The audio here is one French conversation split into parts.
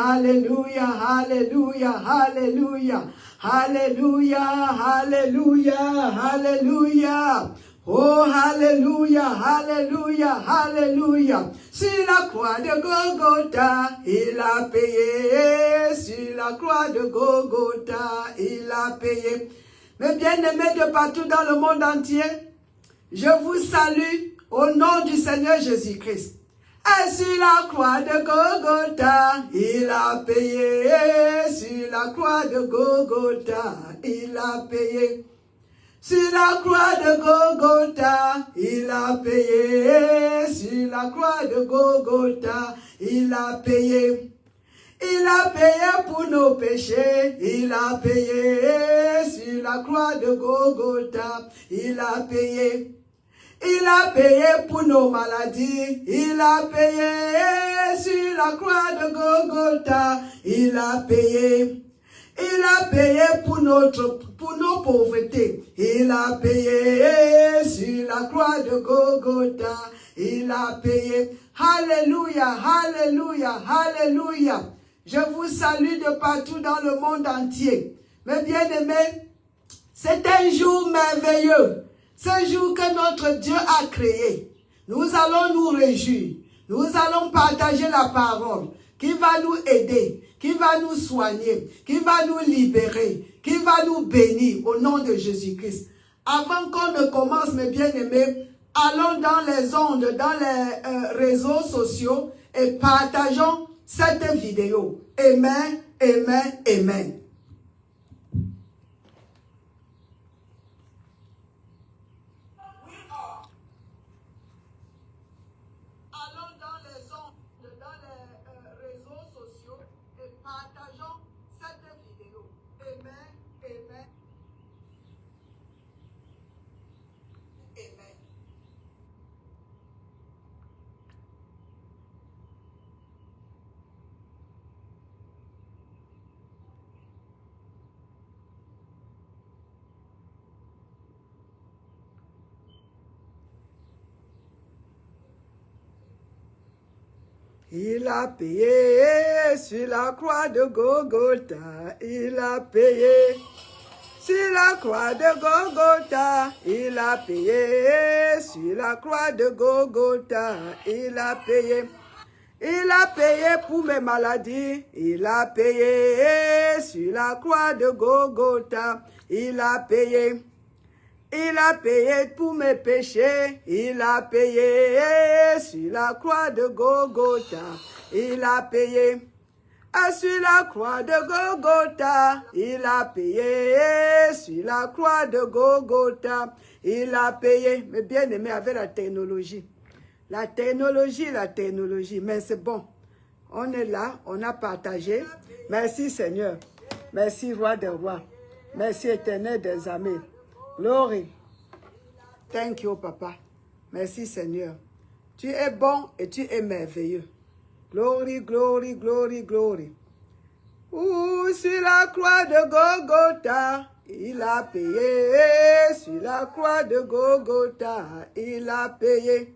Alléluia, Alléluia, Alléluia, Alléluia, Alléluia, Alléluia. Oh, Alléluia, Alléluia, Alléluia. Sur la croix de Golgotha, il a payé. Sur la croix de Golgotha, il a payé. Mes bien-aimés de partout dans le monde entier, je vous salue au nom du Seigneur Jésus-Christ. Et sur la croix de Golgotha, il a payé. Sur la croix de Golgotha, il a payé. Sur la croix de Golgotha, il a payé. Sur la croix de Golgotha, il a payé. Il a payé pour nos péchés, il a payé. Sur la croix de Golgotha, il a payé. Il a payé pour nos maladies, il a payé. Sur la croix de Golgotha, il a payé. Il a payé pour nos pauvretés. Il a payé sur la croix de Golgotha. Il a payé. Alléluia, alléluia, alléluia. Je vous salue de partout dans le monde entier. Mes bien-aimés, c'est un jour merveilleux. Ce jour que notre Dieu a créé. Nous allons nous réjouir. Nous allons partager la parole qui va nous aider, qui va nous soigner, qui va nous libérer, qui va nous bénir au nom de Jésus-Christ. Avant qu'on ne commence, mes bien-aimés, allons dans les ondes, dans les réseaux sociaux et partageons cette vidéo. Amen, amen, amen. Il a payé sur la croix de Golgotha, il a payé. Sur la croix de Golgotha, il a payé. Sur la croix de Golgotha, il a payé. Il a payé pour mes maladies, il a payé. Sur la croix de Golgotha, il a payé. Il a payé pour mes péchés, il a payé. Sur la croix de Golgotha, il a payé. Et sur la croix de Golgotha, il a payé. Sur la croix de Golgotha, il a payé. Mais bien aimé avec la technologie. La technologie, mais c'est bon. On est là, on a partagé. Merci Seigneur. Merci Roi des Rois. Merci Éternel des armées. Glory. Thank you, Papa. Merci, Seigneur. Tu es bon et tu es merveilleux. Glory, glory, glory, glory. Ouh, sur la croix de Golgotha, il a payé. Sur la croix de Golgotha, il a payé.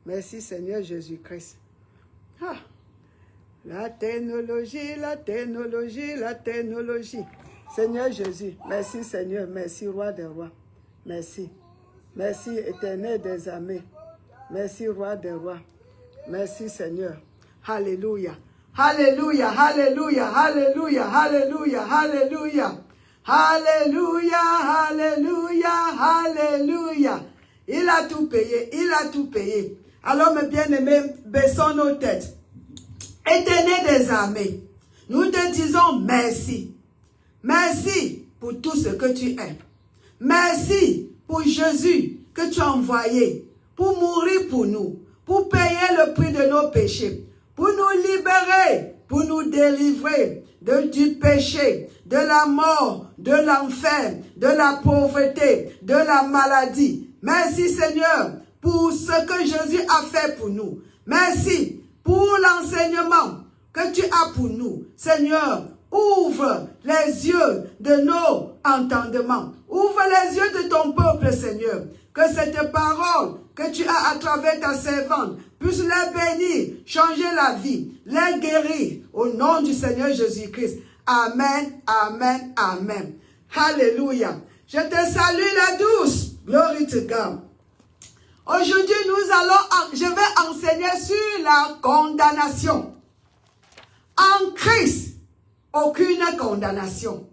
Merci, Seigneur Jésus-Christ. Ah. La technologie, la technologie, la technologie. Seigneur Jésus, merci Seigneur, merci Roi des Rois, merci. Merci Éternel des armées, merci Roi des Rois, merci Seigneur. Alléluia, alléluia, alléluia, alléluia, alléluia, alléluia, alléluia, alléluia, alléluia. Il a tout payé, il a tout payé. Alors mes bien-aimés, baissons nos têtes. Éternel des armées, nous te disons merci. Merci pour tout ce que tu es. Merci pour Jésus que tu as envoyé pour mourir pour nous, pour payer le prix de nos péchés, pour nous libérer, pour nous délivrer du péché, de la mort, de l'enfer, de la pauvreté, de la maladie. Merci Seigneur pour ce que Jésus a fait pour nous. Merci pour l'enseignement que tu as pour nous. Seigneur, ouvre les yeux de nos entendements. Ouvre les yeux de ton peuple, Seigneur. Que cette parole que tu as à travers ta servante puisse les bénir, changer la vie, les guérir au nom du Seigneur Jésus-Christ. Amen, amen, amen. Alléluia. Je te salue la douce. Glory to God. Aujourd'hui, je vais enseigner sur la condamnation. En Christ, aucune condamnation.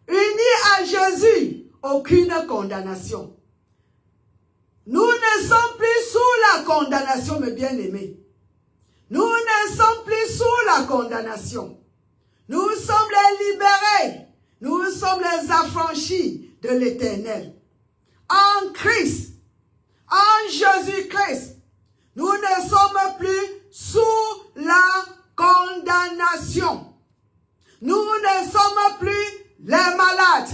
Unis à Jésus, aucune condamnation. Nous ne sommes plus sous la condamnation, mes bien-aimés. Nous ne sommes plus sous la condamnation. Nous sommes les libérés. Nous sommes les affranchis de l'Éternel. En Christ, en Jésus-Christ, nous ne sommes plus sous la condamnation. Nous ne sommes plus les malades.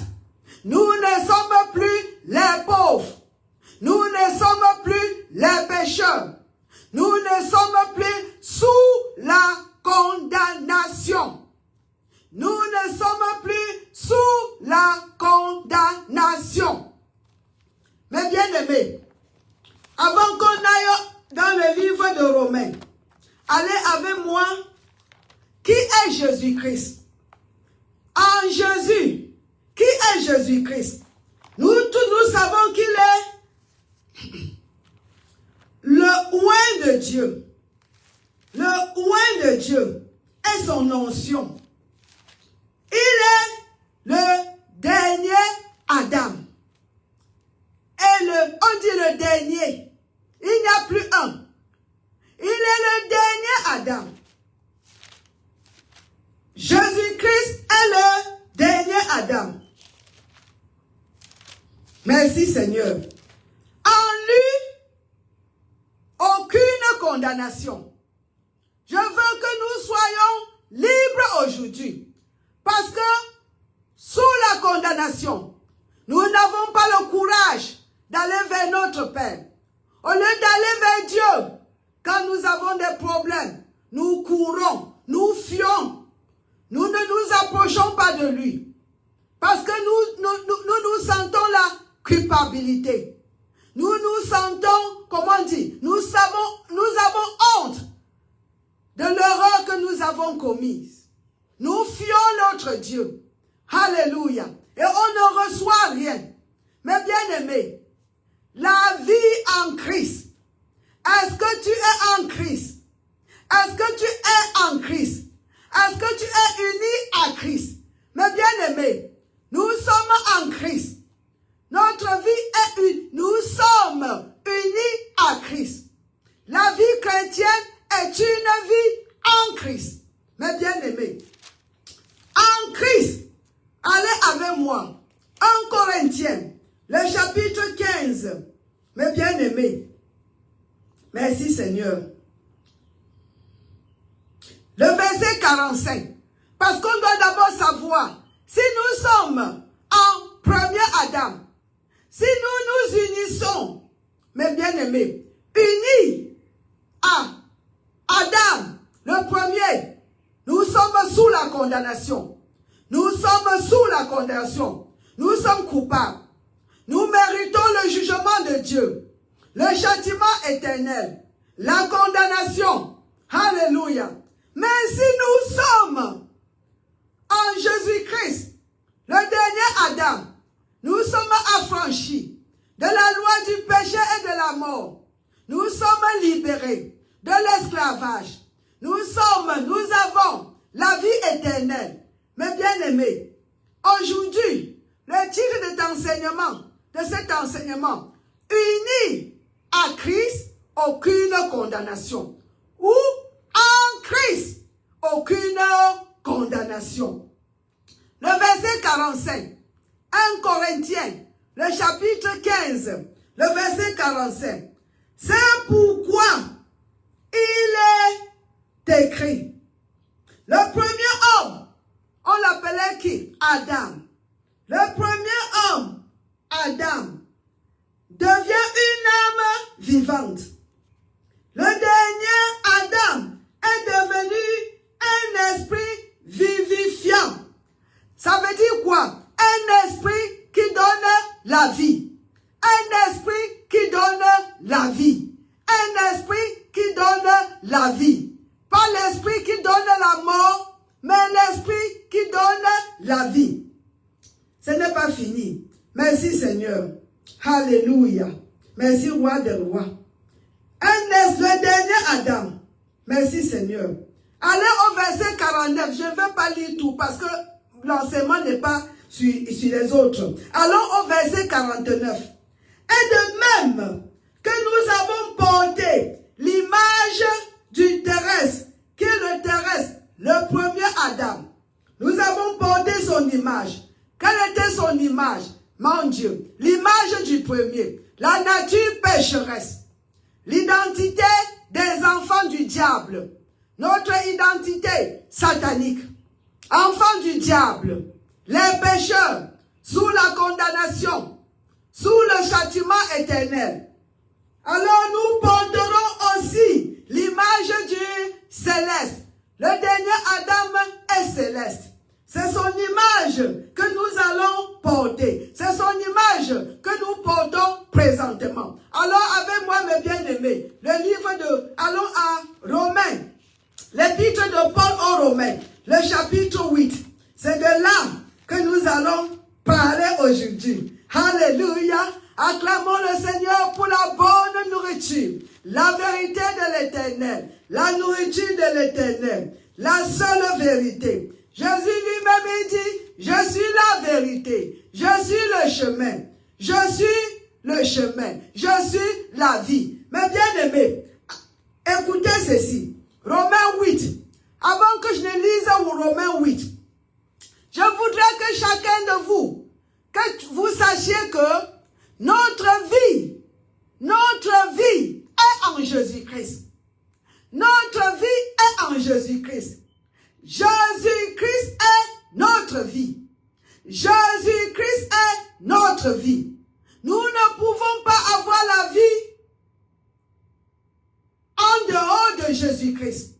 Nous ne sommes plus les pauvres. Nous ne sommes plus les pécheurs. Nous ne sommes plus sous la condamnation. Nous ne sommes plus sous la condamnation. Mes bien-aimés, avant qu'on aille dans le livre de Romains, allez avec moi. Qui est Jésus-Christ? En Jésus, qui est Jésus-Christ? Nous tous, nous savons qu'il est le oint de Dieu. Le oint de Dieu est son onction. Il est le dernier Adam. Et on dit le dernier. Il n'y a plus un. Il est le dernier Adam. Jésus-Christ est le dernier Adam. Merci Seigneur. En lui, aucune condamnation. Je veux que nous soyons libres aujourd'hui. Parce que sous la condamnation, nous n'avons pas le courage d'aller vers notre Père. Au lieu d'aller vers Dieu, quand nous avons des problèmes, nous courons, nous fuyons. Nous ne nous approchons pas de lui. Parce que nous sentons la culpabilité. Nous sentons, comment on dit, nous avons honte de l'erreur que nous avons commise. Nous fuyons notre Dieu. Alléluia. Et on ne reçoit rien. Mais bien aimé, la vie en Christ. Est-ce que tu es en Christ? Est-ce que tu es en Christ? Est-ce que tu es uni à Christ? Mais bien aimé, nous sommes en Christ. Notre vie est unie. Nous sommes unis à Christ. La vie chrétienne est une vie en Christ. Mais bien aimé, en Christ, allez avec moi. 1 Corinthiens, le chapitre 15. Mes bien-aimés, merci Seigneur. Le verset 45. Parce qu'on doit d'abord savoir, si nous sommes en premier Adam, si nous nous unissons, mes bien-aimés, unis à Adam, le premier, nous sommes sous la condamnation. Nous sommes sous la condamnation. Nous sommes coupables. Nous méritons le jugement de Dieu, le châtiment éternel, la condamnation. Alléluia. Mais si nous sommes en Jésus-Christ, le dernier Adam, nous sommes affranchis de la loi du péché et de la mort. Nous sommes libérés de l'esclavage. Nous avons la vie éternelle. Mais bien aimés, aujourd'hui, le titre de cet enseignement, unis à Christ, aucune condamnation. Ou en Christ, aucune condamnation. Le verset 45, 1 Corinthiens, le chapitre 15, le verset 45. C'est pourquoi il est écrit. Le premier homme, on l'appelait qui? Adam. Le premier homme, Adam, devient une âme vivante. Le dernier Adam est devenu un esprit vivifiant. Ça veut dire quoi? Un esprit qui donne la vie. Un esprit qui donne la vie. Un esprit qui la vie. Ce n'est pas fini. Merci Seigneur. Alléluia. Merci roi des rois. Le dernier Adam. Merci Seigneur. Allez au verset 49. Je ne vais pas lire tout parce que l'enseignement n'est pas sur les autres. Allons au verset 49. Et de même que nous avons porté l'image du terrestre, qui est le terrestre, le premier Adam. Nous avons porté son image. Quelle était son image? Mon Dieu, l'image du premier, la nature pécheresse, l'identité des enfants du diable, notre identité satanique, enfants du diable, les pécheurs, sous la condamnation, sous le châtiment éternel. Alors nous porterons aussi l'image du céleste. Le dernier Adam est céleste. C'est son image que nous allons porter. C'est son image que nous portons présentement. Alors avec moi mes bien-aimés, le livre de, allons à Romains, l'épître de Paul aux Romains, le chapitre 8. C'est de là que nous allons parler aujourd'hui. Alléluia. Acclamons le Seigneur pour la bonne nourriture, la vérité de l'Éternel, la nourriture de l'Éternel, la seule vérité. Jésus lui-même dit, je suis la vérité, je suis le chemin, je suis le chemin, je suis la vie. Mes bien-aimés, écoutez ceci, Romains 8, avant que je ne lise Romains 8, je voudrais que chacun de vous, que vous sachiez que notre vie est en Jésus-Christ. Notre vie est en Jésus-Christ. Jésus-Christ est notre vie. Jésus-Christ est notre vie. Nous ne pouvons pas avoir la vie en dehors de Jésus-Christ.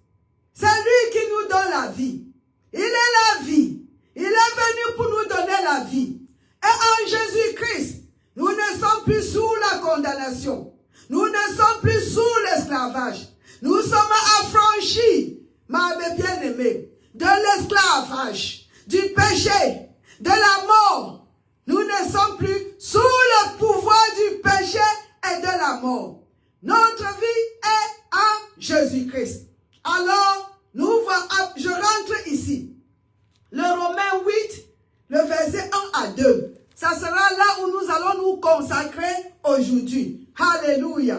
C'est lui qui nous donne la vie. Il est la vie. Il est venu pour nous donner la vie. Et en Jésus-Christ, nous ne sommes plus sous la condamnation. Nous ne sommes plus sous l'esclavage. Nous sommes affranchis, mes bien-aimés, de l'esclavage, du péché, de la mort. Nous ne sommes plus sous le pouvoir du péché et de la mort. Notre vie est en Jésus-Christ. Alors, je rentre ici. Le Romains 8, le verset 1 à 2. Ça sera là où nous allons nous consacrer aujourd'hui. Alléluia.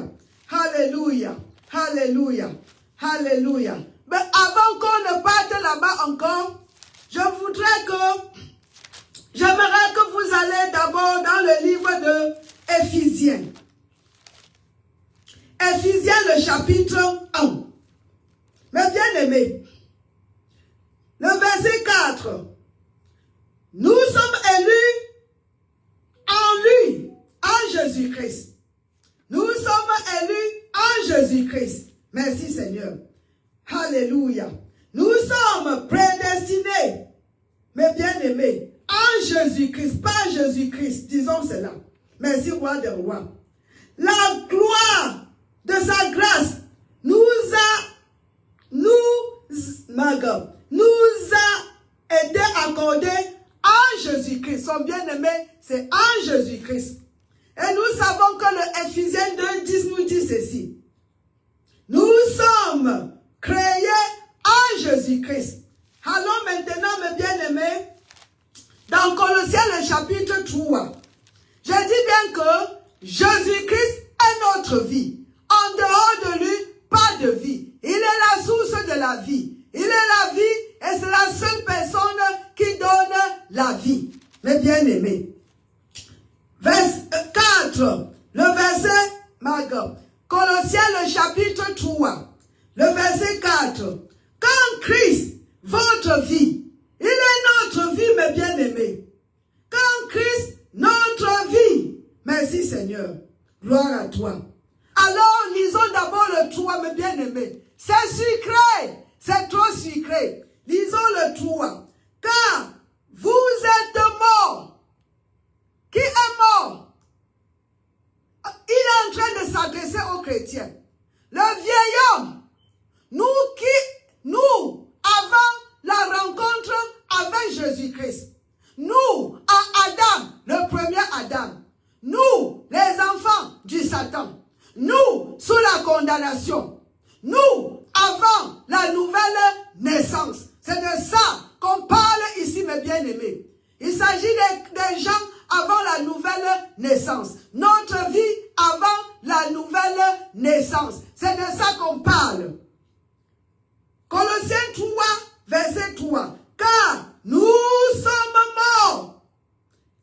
Alléluia. Alléluia. Alléluia. Mais avant qu'on ne parte là-bas encore, j'aimerais que vous allez d'abord dans le livre de Éphésiens. Éphésiens, le chapitre 1. Mes bien-aimés, le verset 4. Nous sommes élus en lui, en Jésus-Christ. Nous sommes élus en Jésus-Christ. Merci Seigneur. Alléluia. Nous sommes prédestinés, mes bien-aimés, en Jésus-Christ, pas Jésus-Christ, disons cela. Merci roi des rois. La gloire de sa grâce nous a été accordée en Jésus-Christ. Son bien-aimé, c'est en Jésus-Christ. Et nous savons que le Éphésiens 2:10 nous dit ceci. Nous sommes créés en Jésus-Christ. Allons maintenant, mes bien-aimés, dans Colossiens le chapitre 3. Je dis bien que Jésus-Christ est notre vie. En dehors de lui, pas de vie. Il est la source de la vie. Il est la vie et c'est la seule personne qui donne la vie. Mes bien-aimés. Verset 4, le verset, Colossiens le chapitre 3, le verset 4. Quand Christ, votre vie, il est notre vie, mes bien-aimés. Quand Christ, notre vie, merci Seigneur, gloire à toi. Alors, lisons d'abord le 3, mes bien-aimés. C'est sucré, c'est trop sucré. Lisons le 3. Car vous êtes morts. Qui est mort? Il est en train de s'adresser aux chrétiens. Le vieil homme, nous avons la rencontre avec Jésus-Christ. condamnation. Nous avons la nouvelle naissance. C'est de ça qu'on parle ici, mes bien-aimés. Il s'agit des gens avant la nouvelle naissance. Notre vie avant la nouvelle naissance. C'est de ça qu'on parle. Colossiens 3, verset 3. Car nous sommes morts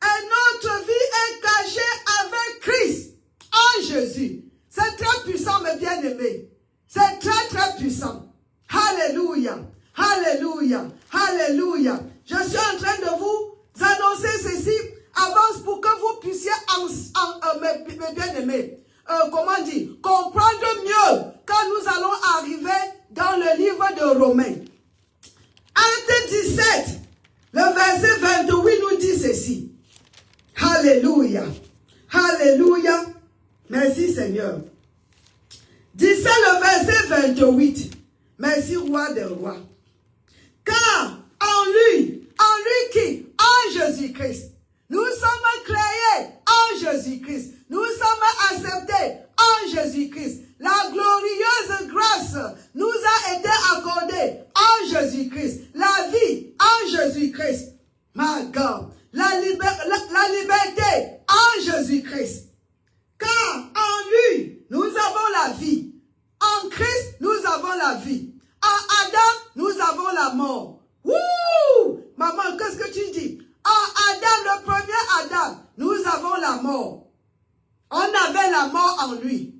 et notre vie est cachée avec Christ en Jésus. C'est très puissant, mes bien-aimés. C'est très, très puissant. Alléluia. Alléluia. Alléluia. Je suis en train de vous annoncer ceci. Avance pour que vous puissiez, mes bien-aimés, comprendre mieux quand nous allons arriver dans le livre de Romains. Acte 17, le verset 28 nous dit ceci. Alléluia. Alléluia. Merci Seigneur. 17, le verset 28. Merci Roi des rois. Car en lui qui, en Jésus-Christ, nous sommes créés en Jésus-Christ. Nous sommes acceptés en Jésus-Christ. La glorieuse grâce nous a été accordée en Jésus-Christ. La vie en Jésus-Christ. My God. La liberté en Jésus-Christ. Car en lui, nous avons la vie. En Christ, nous avons la vie. En Adam, nous avons la mort. Wouh! Maman, qu'est-ce que tu dis? En Adam, le premier Adam, nous avons la mort. On avait la mort en lui.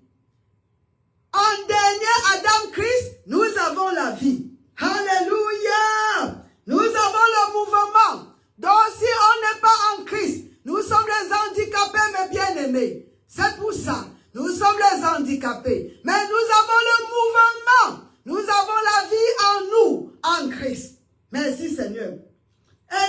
En dernier Adam Christ, nous avons la vie. Alléluia! Nous avons le mouvement. Donc si on n'est pas en Christ, nous sommes les handicapés, mes bien-aimés. C'est pour ça, nous sommes les handicapés. Mais nous avons le mouvement. Nous avons la vie en nous, en Christ. Merci Seigneur. Et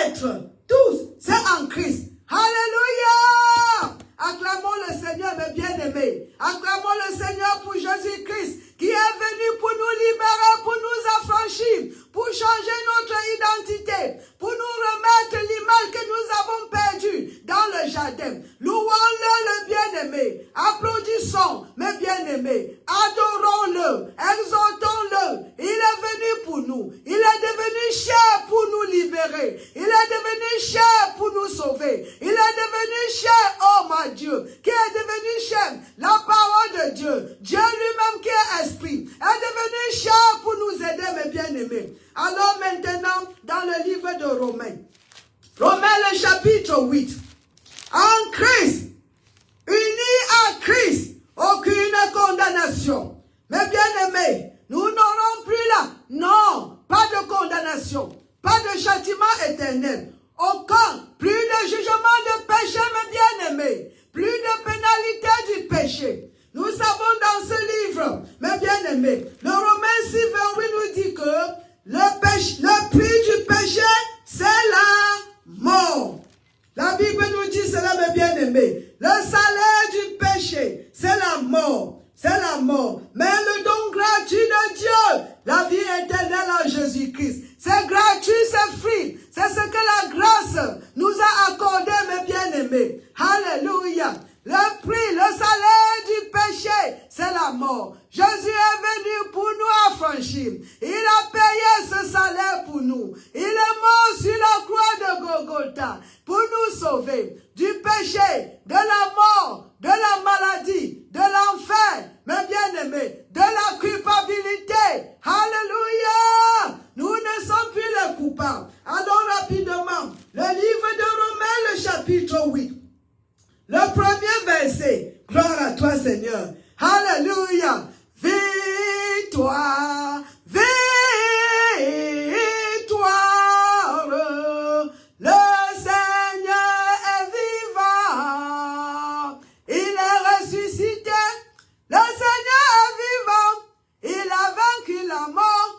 l'être, tous, c'est en Christ. Alléluia! Acclamons le Seigneur, mes bien-aimés. Acclamons le Seigneur pour Jésus-Christ qui est venu pour nous libérer, pour nous affranchir, pour changer notre identité, pour nous remettre l'image que nous avons perdue dans le jardin. Louons-le, le bien-aimé. Applaudissons, mes bien-aimés. Adorons-le, exaltons-le. Il est venu pour nous. Il est devenu cher pour nous libérer. Il est devenu cher pour nous sauver. Il est devenu cher, oh mon Dieu, qui est devenu cher. La parole de Dieu, Dieu lui-même qui est esprit, est devenu cher pour nous aider, mes bien-aimés. Alors maintenant, dans le livre de Romains, Romains le chapitre 8, en Christ, unis à Christ, aucune condamnation. Mes bien-aimés, nous n'aurons plus là, non, pas de condamnation, pas de châtiment éternel, aucun, plus de jugement de péché, mes bien-aimés, plus de pénalité du péché. Nous savons dans ce livre, mes bien-aimés, le Romains 6, 28 nous dit que le prix du péché, c'est la mort. La Bible nous dit cela, mes bien-aimés. Le salaire du péché, c'est la mort. C'est la mort. Mais le don gratuit de Dieu, la vie éternelle en Jésus-Christ. C'est gratuit, c'est free. C'est ce que la grâce nous a accordé, mes bien-aimés. Alléluia. Le prix, le salaire du péché, c'est la mort. Jésus est venu pour nous affranchir. Il a payé ce salaire pour nous. Il est mort sur la croix de Golgotha pour nous sauver du péché, de la mort, de la maladie, de l'enfer, mes bien-aimés, de la culpabilité. Alléluia! Nous ne sommes plus les coupables. Allons rapidement. Le livre de Romains, le chapitre 8. Le premier verset. Gloire à toi, Seigneur. Alléluia. Victoire, victoire. Le Seigneur est vivant. Il est ressuscité. Le Seigneur est vivant. Il a vaincu la mort,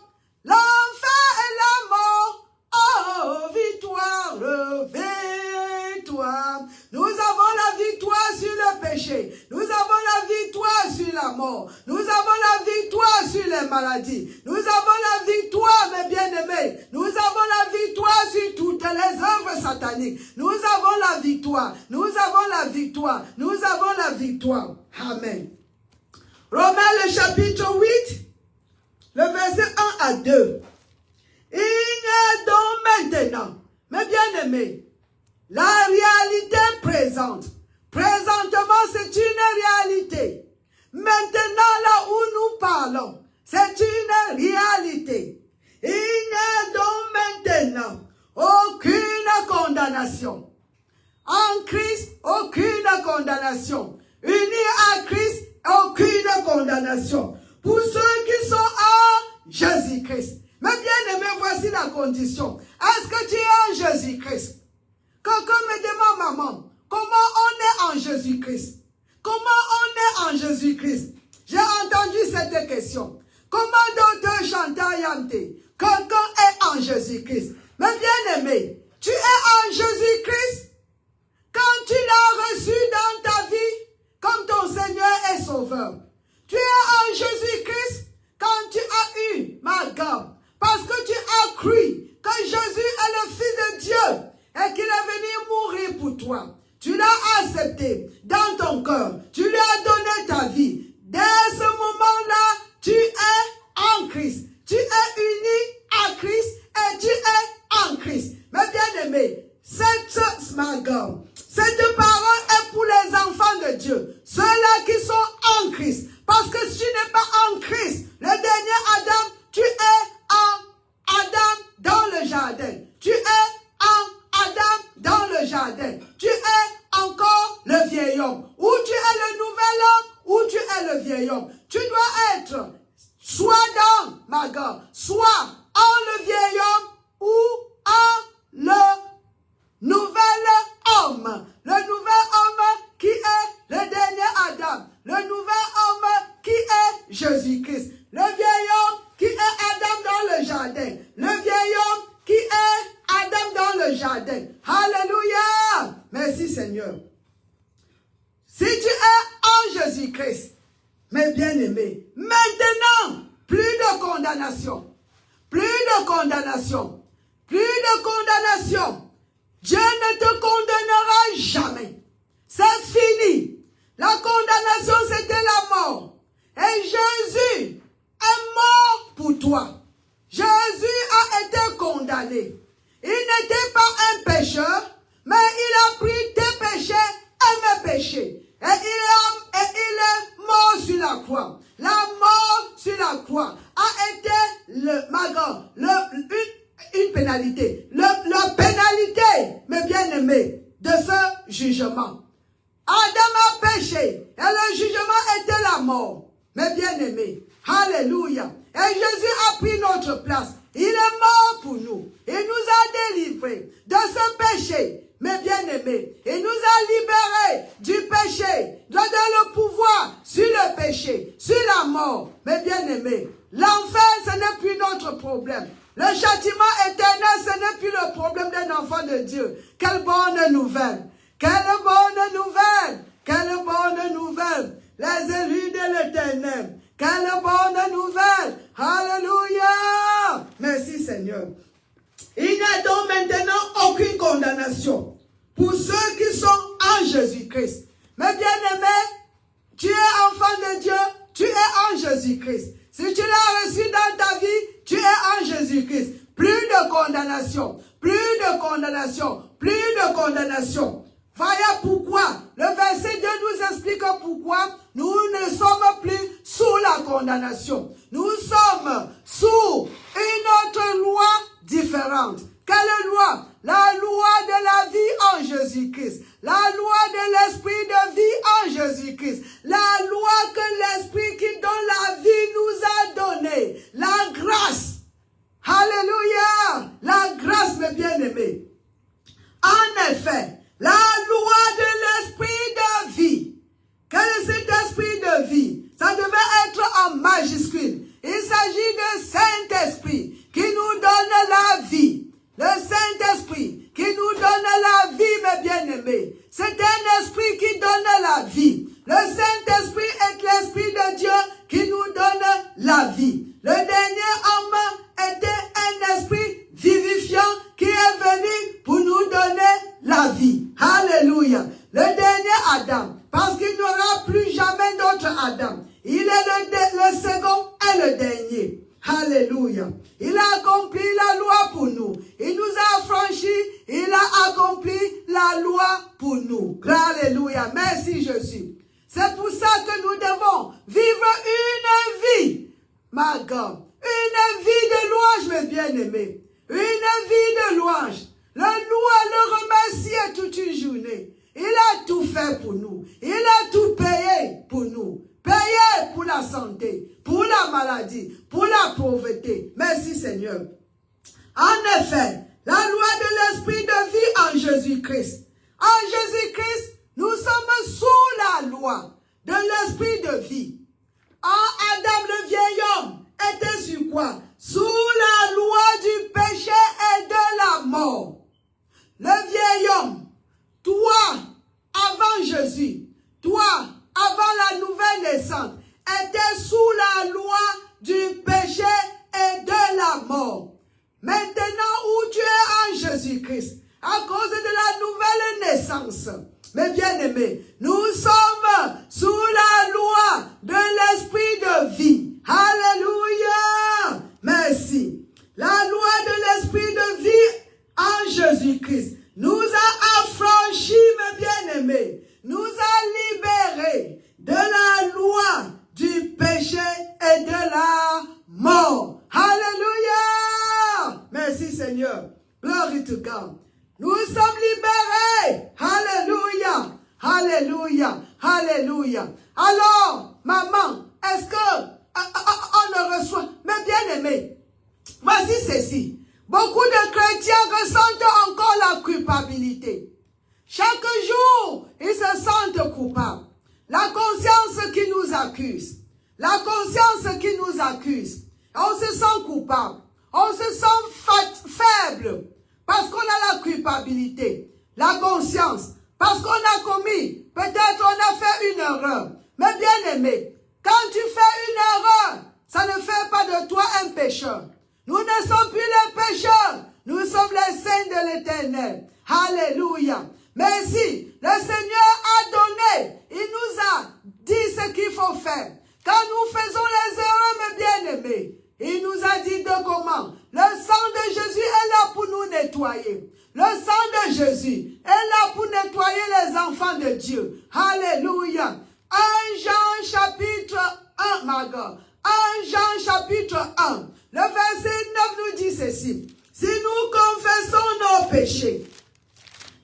l'enfer et la mort. Oh, victoire, victoire. Nous avons la victoire sur le péché. Nous avons la victoire sur la mort. Nous avons la victoire sur les maladies. Nous avons la victoire, mes bien-aimés. Nous avons la victoire sur toutes les œuvres sataniques. Nous avons la victoire. Nous avons la victoire. Nous avons la victoire. Amen. Romains Romains le chapitre 8, le verset 1 à 2. Il est donc maintenant, mes bien-aimés, la réalité présente. Présentement, c'est une réalité. Maintenant, là où nous parlons, c'est une réalité. Il n'y a donc maintenant aucune condamnation. En Christ, aucune condamnation. Unis à Christ, aucune condamnation. Pour ceux qui sont en Jésus-Christ. Mais bien aimé, voici la condition. Est-ce que tu es en Jésus-Christ? Quelqu'un me demande, maman, comment on est en Jésus-Christ? Comment on est en Jésus-Christ? J'ai entendu cette question. Comment d'autres chantent Yanté? Quelqu'un est en Jésus-Christ. Mais bien aimé, tu es en Jésus-Christ quand tu l'as reçu dans ta vie comme ton Seigneur et Sauveur. Tu es en Jésus-Christ quand tu as eu ma gamme. Parce que tu as cru que Jésus est le Fils de Dieu et qu'il est venu mourir pour toi. Tu l'as accepté dans ton cœur. Tu lui as donné ta vie. Dès ce moment-là, tu es en Christ. Tu es uni à Christ et tu es en Christ. Mais bien aimé, cette parole est pour les enfants de Dieu. Ceux-là qui sont en Christ. Parce que si tu n'es pas en Christ, le dernier Adam, tu es en Adam dans le jardin. Tu es en Adam dans le jardin. Tu es encore le vieil homme. Ou tu es le nouvel homme, ou tu es le vieil homme. Tu dois être soit dans ma garde, soit en le vieil homme ou en le nouvel homme. Le nouvel homme qui est le dernier Adam. Le nouvel homme qui est Jésus-Christ. Le vieil homme qui est Adam dans le jardin. Le vieil homme qui est Adam dans le jardin. Alléluia. Merci Seigneur. Si tu es en Jésus-Christ, mes bien-aimés, maintenant, plus de condamnation. Plus de condamnation. Plus de condamnation. Dieu ne te condamnera jamais. C'est fini. La condamnation, c'était la mort. Et Jésus est mort pour toi. Jésus a été condamné. Il n'était pas un pécheur, mais il a pris tes péchés et mes péchés. Et il est mort sur la croix. La mort sur la croix a été une pénalité. La pénalité, mes bien-aimés, de ce jugement. Adam a péché et le jugement était la mort. Mes bien-aimés, alléluia. Et Jésus a pris notre place. Il est mort pour nous. Il nous a délivrés de ce péché. Mes bien-aimés, il nous a libérés du péché. Il nous a donné le pouvoir sur le péché, sur la mort. Mes bien-aimés, l'enfer, ce n'est plus notre problème. Le châtiment éternel, ce n'est plus le problème d'un enfant de Dieu. Quelle bonne nouvelle! Quelle bonne nouvelle! Quelle bonne nouvelle! Les élus de l'Éternel. Quelle bonne nouvelle! Alléluia! Merci Seigneur. Il n'y a donc maintenant aucune condamnation pour ceux qui sont en Jésus-Christ. Mais bien-aimé, tu es enfant de Dieu, tu es en Jésus-Christ. Si tu l'as reçu dans ta vie, tu es en Jésus-Christ. Plus de condamnation, plus de condamnation, plus de condamnation. Voilà pourquoi le verset 2 nous explique pourquoi nous ne sommes plus sous la condamnation. Nous sommes sous une autre loi différente. Quelle loi? La loi de la vie en Jésus-Christ. La loi de l'esprit de vie en Jésus-Christ. La loi que l'esprit qui donne la vie nous a donnée. La grâce. Alléluia. La grâce, mes bien-aimés. En effet, la loi de l'esprit de vie. Quel est cet esprit de vie? Ça devait être en majuscule. Il s'agit de Saint-Esprit qui nous donne la vie. Le Saint-Esprit qui nous donne la vie, mes bien-aimés. C'est un esprit qui donne la vie. Le Saint-Esprit est l'Esprit de Dieu qui nous donne la vie. Le dernier homme était un esprit une vie de louange. Le louer, le remercier toute une journée. Il a tout fait pour nous. Il a tout payé pour nous. Payé pour la santé, pour la maladie, pour la pauvreté. Merci Seigneur. En effet, la loi de l'esprit de vie en Jésus-Christ. En Jésus-Christ, nous sommes sous la loi de l'esprit de vie. En Adam, le vieil homme était sur quoi? Sous la loi du péché et de la mort. Le vieil homme, toi, avant Jésus, toi, avant la nouvelle naissance, était sous la loi du péché et de la mort. Maintenant où tu es en Jésus-Christ, à cause de la nouvelle naissance, mes bien-aimés, nous sommes sous la loi de l'esprit de vie. Alléluia! Merci. La loi de l'esprit de vie en Jésus-Christ nous a affranchis, mes bien-aimés, nous a libérés de la loi du péché et de la mort. Alléluia! Merci Seigneur. Glory to God. Nous sommes libérés. Alléluia. Alléluia. Alléluia. Alors, maman, est-ce que on le reçoit? Mais bien aimé, voici ceci. Beaucoup de chrétiens ressentent encore la culpabilité. Chaque jour, ils se sentent coupables. La conscience qui nous accuse. La conscience qui nous accuse. On se sent coupable. On se sent faible. Parce qu'on a la culpabilité. La conscience. Parce qu'on a commis. Peut-être on a fait une erreur. Mais bien aimé, quand tu fais une erreur, ça ne fait pas de toi un pécheur. Nous ne sommes plus les pécheurs. Nous sommes les saints de l'Éternel. Alléluia. Mais si le Seigneur a donné, il nous a dit ce qu'il faut faire. Quand nous faisons les erreurs, mes bien-aimés, il nous a dit de comment. Le sang de Jésus est là pour nous nettoyer. Le sang de Jésus est là pour nettoyer les enfants de Dieu. Alléluia. 1 Jean chapitre 1, my God. 1 Jean chapitre 1. Le verset 9 nous dit ceci. Si nous confessons nos péchés,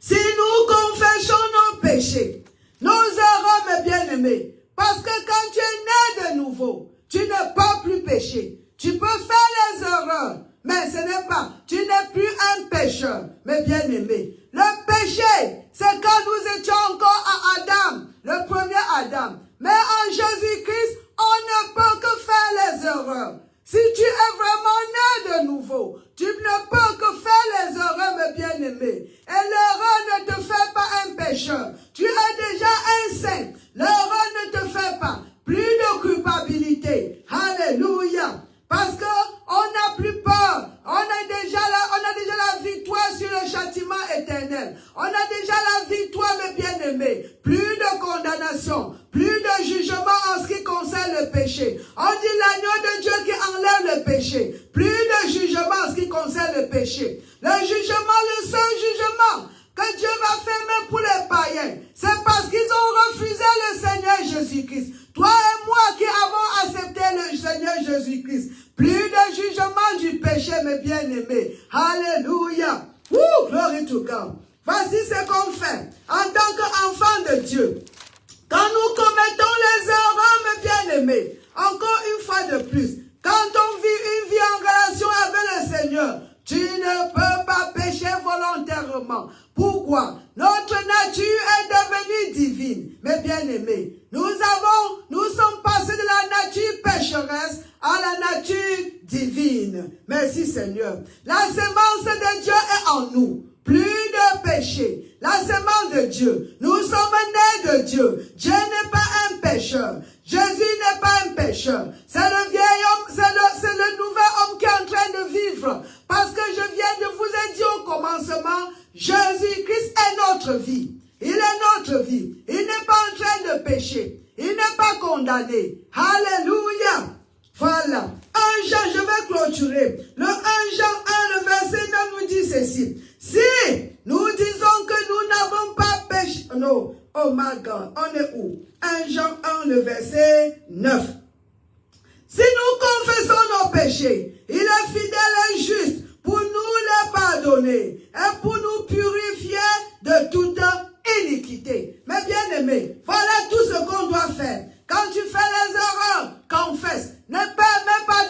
si nous confessons nos péchés, nos erreurs, mes bien-aimés, parce que quand tu es né de nouveau, tu ne peux plus pécher. Tu peux faire les erreurs, mais ce n'est pas, tu n'es plus un pécheur, mes bien-aimés. Le péché, c'est quand nous étions encore à Adam, le premier Adam. Mais en Jésus-Christ, on ne peut que faire les erreurs. Si tu es vraiment né de nouveau, tu ne peux que faire les erreurs, mes bien-aimés. Et l'erreur ne te fait pas un pécheur. Tu es déjà un saint. L'erreur ne te fait pas. Plus de culpabilité. Alléluia. Parce que on n'a plus peur. On a déjà la victoire sur le châtiment éternel. On a déjà la victoire, mes bien-aimés. Plus de condamnation. Plus de jugement en ce qui concerne le péché. On dit l'agneau de Dieu qui enlève le péché. Plus de jugement en ce qui concerne le péché. Le jugement, le seul jugement que Dieu va faire même pour les païens, c'est parce qu'ils ont refusé le Seigneur Jésus-Christ. Toi et moi qui avons accepté le Seigneur Jésus-Christ. Plus de jugement du péché, mes bien-aimés. Alléluia. Glory to God. Voici ce qu'on fait en tant qu'enfant de Dieu. Quand nous commettons les erreurs, mes bien-aimés, encore une fois de plus, quand on vit une vie en relation avec le Seigneur, tu ne peux pas pécher volontairement. Pourquoi? Notre nature est devenue divine, mes bien-aimés. Nous sommes passés de la nature pécheresse à la nature divine. Merci Seigneur. La semence de Dieu est en nous. Plus de péché. La semence de Dieu. Nous sommes nés de Dieu. Dieu n'est pas un pécheur. Jésus n'est pas un pécheur. C'est le vieil homme, c'est le nouvel homme qui est en train de vivre. Parce que je viens de vous ai dit au commencement, Jésus-Christ est notre vie. Il est notre vie. Il n'est pas en train de pécher. Il n'est pas condamné. Alléluia. Voilà. 1 Jean, je vais clôturer. Le 1 Jean 1, le verset 9 nous dit ceci. Si nous disons que nous n'avons pas péché, non, oh my God, on est où? 1 Jean 1, le verset 9. Si nous confessons nos péchés, il est fidèle et juste pour nous pardonner et pour nous purifier de toute iniquité. Mes bien-aimés, voilà tout ce qu'on doit faire. Quand tu fais les erreurs, confesse. Ne permets pas à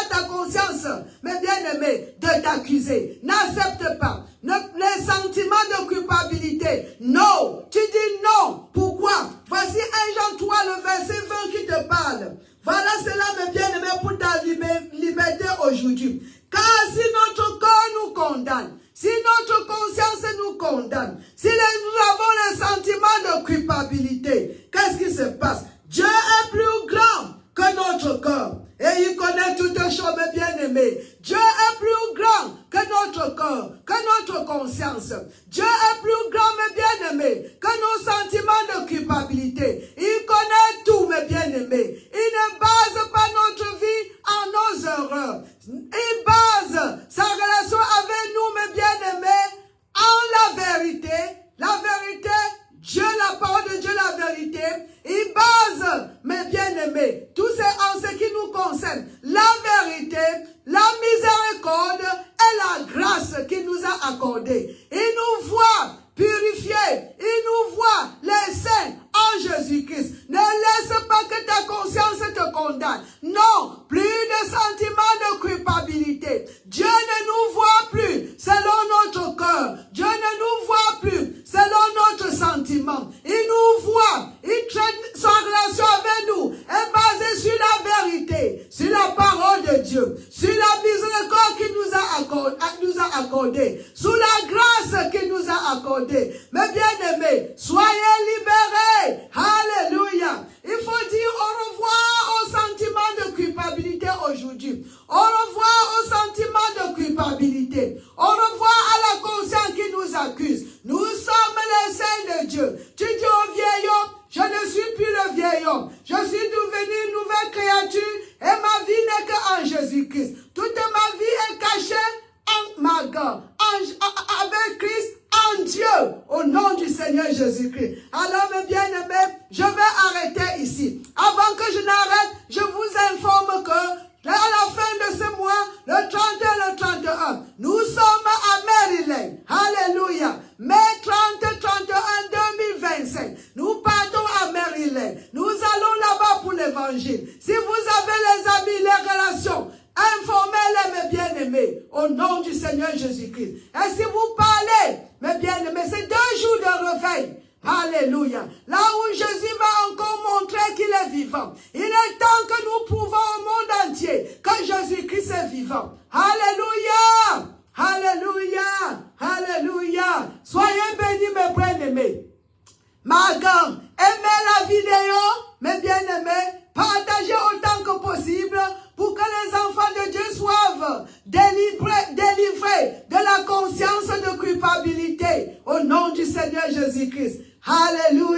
ta conscience, mes bien-aimés, de t'accuser. N'accepte pas les sentiments de culpabilité. Non, tu dis non. Pourquoi? Voici 1 Jean 3, le verset 20 qui te parle. Voilà cela, mes bien-aimés, pour ta liberté aujourd'hui. Car si notre corps nous condamne, si notre conscience nous condamne, si nous avons le sentiment de culpabilité, qu'est-ce qui se passe? Dieu est plus grand que notre corps. Et il connaît toutes choses, mes bien-aimés. Dieu est plus grand que notre corps, que notre conscience. Dieu est plus grand, mes bien-aimés, que nos sentiments de culpabilité. Il connaît tout, mes bien-aimés. Il ne base pas notre vie en nos erreurs. Il base sa relation avec nous, mes bien-aimés, en la vérité. La vérité, Dieu, la parole de Dieu, la vérité. Il base, mes bien-aimés, tout c'est en ce qui nous concerne. La vérité, la miséricorde et la grâce qu'il nous a accordée. Il nous voit purifiés. Il nous voit les saints en Jésus-Christ. Ne laisse pas que ta conscience te condamne. Non, plus de sentiments de culpabilité. Dieu ne nous voit plus selon notre cœur. Dieu ne nous voit plus selon notre sentiment. Il nous voit. Il traite sa relation avec nous. Est basée sur la vérité, sur la parole de Dieu, sur la miséricorde qu'il nous a accordé, sous la grâce qu'il nous a accordée. Mes bien-aimés, soyez libérés. Alléluia. Il faut dire au revoir au sentiment de culpabilité aujourd'hui. Au revoir au sentiment de culpabilité. Au revoir à la conscience qui nous accuse. Nous sommes les saints de Dieu. Tu dis au vieil homme, je ne suis plus le vieil homme. Je suis devenu une nouvelle créature et ma vie n'est qu'en Jésus-Christ. Toute ma vie est cachée en ma gorge, avec Christ, en Dieu, au nom du Seigneur Jésus-Christ. Alors, mes bien-aimés, je vais arrêter ici. Avant que je n'arrête, je vous informe que à la fin de ce mois, le 30 et le 31, nous sommes à Maryland. Alléluia. Mai 30, 31, 2025. Nous partons à Maryland. Nous allons là-bas pour l'évangile. Si vous avez les amis, les relations, informez-les, mes bien-aimés, au nom du Seigneur Jésus-Christ. Et si vous parlez, mes bien-aimés, c'est 2 jours de réveil. Alléluia. Là où Jésus va encore montrer qu'il est vivant. Il est temps que nous prouvons au monde entier que Jésus-Christ est vivant. Alléluia. Alléluia. Alléluia. Soyez bénis, mes bien-aimés. Ma gang, aimez la vidéo, mes bien-aimés. Partagez autant que possible pour que les enfants de Dieu soient délivrés de la conscience de culpabilité au nom du Seigneur Jésus-Christ. Alléluia.